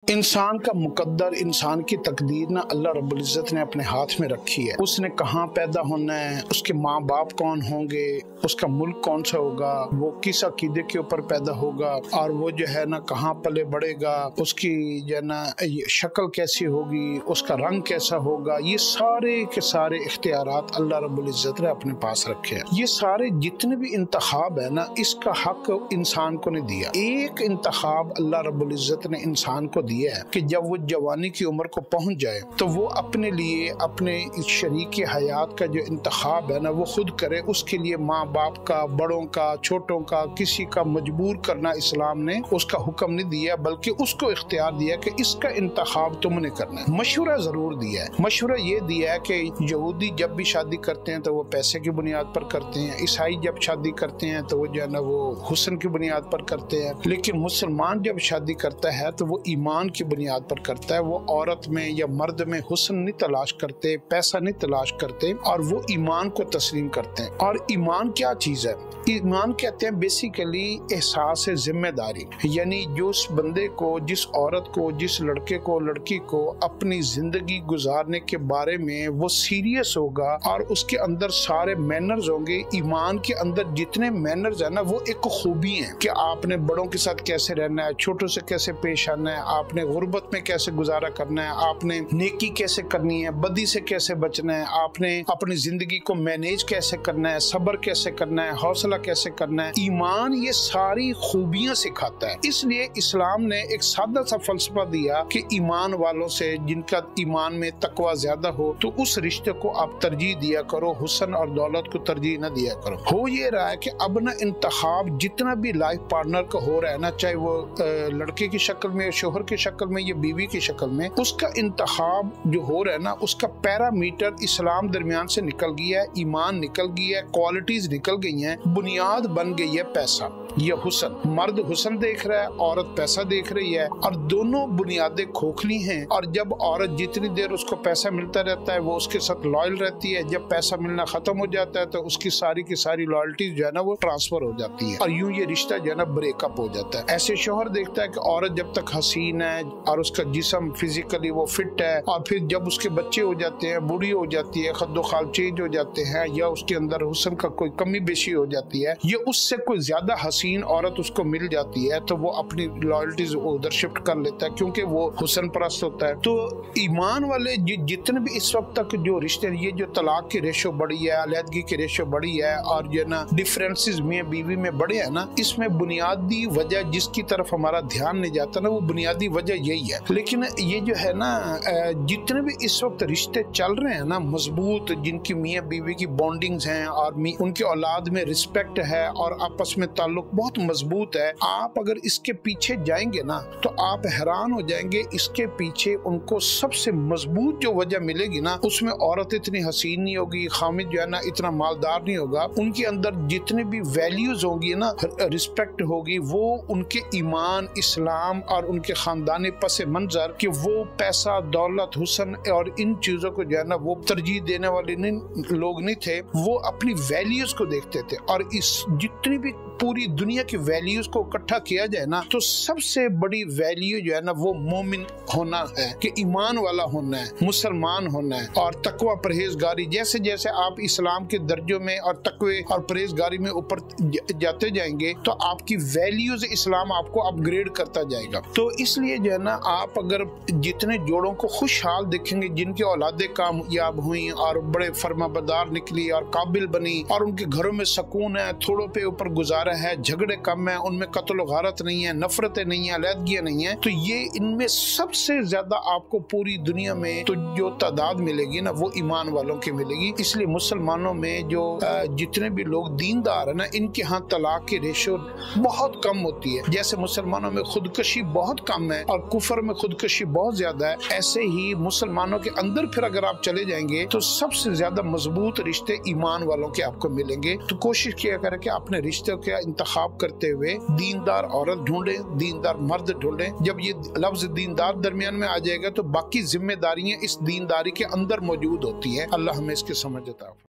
انسان کا مقدر، انسان کی تقدیر نہ اللہ رب العزت نے اپنے ہاتھ میں رکھی ہے۔ اس نے کہاں پیدا ہونا ہے، اس کے ماں باپ کون ہوں گے، اس کا ملک کون سا ہوگا، وہ کس عقیدے کے اوپر پیدا ہوگا، اور وہ جو ہے نا کہاں پلے بڑھے گا، اس کی جو ہے نا شکل کیسی ہوگی، اس کا رنگ کیسا ہوگا، یہ سارے کے سارے اختیارات اللہ رب العزت نے اپنے پاس رکھے ہیں۔ یہ سارے جتنے بھی انتخاب ہے نا، اس کا حق انسان کو نہیں دیا۔ ایک انتخاب اللہ رب العزت نے انسان کو دیا ہے کہ جب وہ جوانی کی عمر کو پہنچ جائے تو وہ اپنے لیے اپنے شریک حیات کا جو انتخاب ہے نا وہ خود کرے۔ اس کے لیے ماں باپ کا، بڑوں کا، چھوٹوں کا، کسی کا مجبور کرنا اسلام نے اس کا حکم نہیں دیا، بلکہ اس کو اختیار دیا کہ اس کا انتخاب تم نے کرنا ہے۔ مشورہ ضرور دیا ہے۔ مشورہ یہ دیا ہے کہ یہودی جب بھی شادی کرتے ہیں تو وہ پیسے کی بنیاد پر کرتے ہیں، عیسائی جب شادی کرتے ہیں تو وہ جو ہے نا وہ حسن کی بنیاد پر کرتے ہیں، لیکن مسلمان جب شادی کرتا ہے تو وہ ایمان کی بنیاد پر کرتا ہے۔ وہ عورت میں یا مرد میں حسن نہیں تلاش کرتے، پیسہ نہیں تلاش کرتے، اور وہ ایمان کو تسلیم کرتے ہیں۔ اور ایمان کیا چیز ہے؟ ایمان کہتے ہیں بیسیکلی احساس ذمہ داری، یعنی جو اس بندے کو، جس عورت کو، جس لڑکے کو، لڑکی کو اپنی زندگی گزارنے کے بارے میں وہ سیریس ہوگا اور اس کے اندر سارے مینرز ہوں گے۔ ایمان کے اندر جتنے مینرز ہیں نا وہ ایک خوبی ہیں کہ آپ نے بڑوں کے ساتھ کیسے رہنا ہے، چھوٹوں سے کیسے پیش آنا ہے، آپ نے غربت میں کیسے گزارا کرنا ہے، آپ نے نیکی کیسے کرنی ہے، بدی سے کیسے بچنا ہے، آپ نے اپنی زندگی کو مینیج کیسے کرنا ہے، صبر کیسے کرنا ہے، حوصلہ کیسے کرنا ہے۔ ایمان یہ ساری خوبیاں سکھاتا ہے۔ اس لیے اسلام نے ایک سادہ سا فلسفہ دیا کہ ایمان والوں سے، جن کا ایمان میں تقوی زیادہ ہو، تو اس رشتے کو آپ ترجیح دیا کرو، حسن اور دولت کو ترجیح نہ دیا کرو۔ ہو یہ رہا ہے کہ اب نہ انتخاب جتنا بھی لائف پارٹنر کا ہو رہا ہے نا، چاہے وہ لڑکے کی شکل میں، شوہر کی شکل میں یا بیوی کی شکل میں، اس کا انتخاب جو ہو رہا ہے نا، اس کا پیرامیٹر اسلام درمیان سے نکل گیا ہے، ایمان نکل گیا ہے، کوالٹیز نکل گئی ہیں، بنیاد بن گئی ہے پیسہ یا حسن۔ مرد حسن دیکھ رہا ہے، عورت پیسہ دیکھ رہی ہے، اور دونوں بنیادیں کھوکھلی ہیں۔ اور جب عورت جتنی دیر اس کو پیسہ ملتا رہتا ہے وہ اس کے ساتھ لائل رہتی ہے، جب پیسہ ملنا ختم ہو جاتا ہے تو اس کی ساری کی ساری لائلٹی جو ہے نا وہ ٹرانسفر ہو جاتی ہے، اور یوں یہ رشتہ جو ہے نا بریک اپ ہو جاتا ہے۔ ایسے شوہر دیکھتا ہے کہ عورت جب تک حسین ہے اور اس کا جسم فزیکلی وہ فٹ ہے، اور پھر جب اس کے بچے ہو جاتے ہیں، بوڑھی ہو جاتی ہے، خد و خال چینج ہو جاتے ہیں، یا اس کے اندر حسن کا کوئی کمی بیشی ہو جاتی ہے، یا اس سے کوئی زیادہ حسین عورت اس کو مل جاتی ہے، تو وہ اپنی لائلٹیز ادھر شفٹ کر لیتا ہے کیونکہ وہ حسن پرست ہوتا ہے۔ تو ایمان والے جتنے بھی اس وقت تک جو رشتے، یہ جو طلاق کی ریشو بڑی ہے، علیحدگی کی ریشو بڑی ہے، اور جو نا ڈیفرنسز میاں بیوی میں بڑے ہیں نا، اس میں بنیادی وجہ جس کی طرف ہمارا دھیان نہیں جاتا نا، وہ بنیادی وجہ یہی ہے۔ لیکن یہ جو ہے نا جتنے بھی اس وقت رشتے چل رہے ہیں نا مضبوط، جن کی میاں بیوی کی بانڈنگز ہیں اور ان کے اولاد میں رسپیکٹ ہے اور آپس میں تعلق بہت مضبوط ہے، آپ اگر اس کے پیچھے جائیں گے نا تو آپ حیران ہو جائیں گے۔ اس کے پیچھے ان کو سب سے مضبوط جو وجہ ملے گی نا، اس میں عورت اتنی حسین نہیں ہوگی، خامد جو ہے نا اتنا مالدار نہیں ہوگا، ان کے اندر جتنے بھی ویلیوز ہوں گی نا، رسپیکٹ ہوگی، وہ ان کے ایمان، اسلام اور ان کے خاندانی پس منظر کہ وہ پیسہ، دولت، حسن اور ان چیزوں کو جو ہے نا وہ ترجیح دینے والے لوگ نہیں تھے، وہ اپنی ویلیوز کو دیکھتے تھے۔ اور اس جتنی بھی پوری دنیا کی ویلیوز کو اکٹھا کیا جائے نا، تو سب سے بڑی ویلیو جو ہے نا وہ مومن ہونا ہے، کہ ایمان والا ہونا ہے، مسلمان ہونا ہے، اور تقوی پرہیزگاری۔ جیسے جیسے آپ اسلام کے درجوں میں اور تقوی اور پرہیزگاری میں اوپر جاتے جائیں گے تو آپ کی ویلیوز اسلام آپ کو اپ گریڈ کرتا جائے گا۔ تو اس لیے جو ہے نا آپ اگر جتنے جوڑوں کو خوشحال دیکھیں گے، جن کی اولادیں کامیاب ہوئیں اور بڑے فرمانبردار نکلی اور قابل بنی، اور ان کے گھروں میں سکون ہے، تھوڑوں پہ اوپر گزارا ہے، جھگڑے کم ہیں، ان میں قتل و غارت نہیں ہے، نفرتیں نہیں ہیں، علیحدگیاں نہیں ہیں، تو یہ ان میں سب سے زیادہ آپ کو پوری دنیا میں تو جو تعداد ملے گی نا وہ ایمان والوں کی ملے گی۔ اس لیے مسلمانوں میں جو جتنے بھی لوگ دیندار ہیں نا، ان کے ہاں طلاق کی ریشو بہت کم ہوتی ہے۔ جیسے مسلمانوں میں خودکشی بہت کم ہے اور کفر میں خودکشی بہت زیادہ ہے، ایسے ہی مسلمانوں کے اندر پھر اگر آپ چلے جائیں گے تو سب سے زیادہ مضبوط رشتے ایمان والوں کے آپ کو ملیں گے۔ تو کوشش کیا کریں کہ اپنے رشتوں کے انتخاب کرتے ہوئے دیندار عورت ڈھونڈیں، دیندار مرد ڈھونڈیں۔ جب یہ لفظ دیندار درمیان میں آ جائے گا تو باقی ذمہ داریاں اس دینداری کے اندر موجود ہوتی ہیں۔ اللہ ہمیں اس کی سمجھ عطا فرمائے۔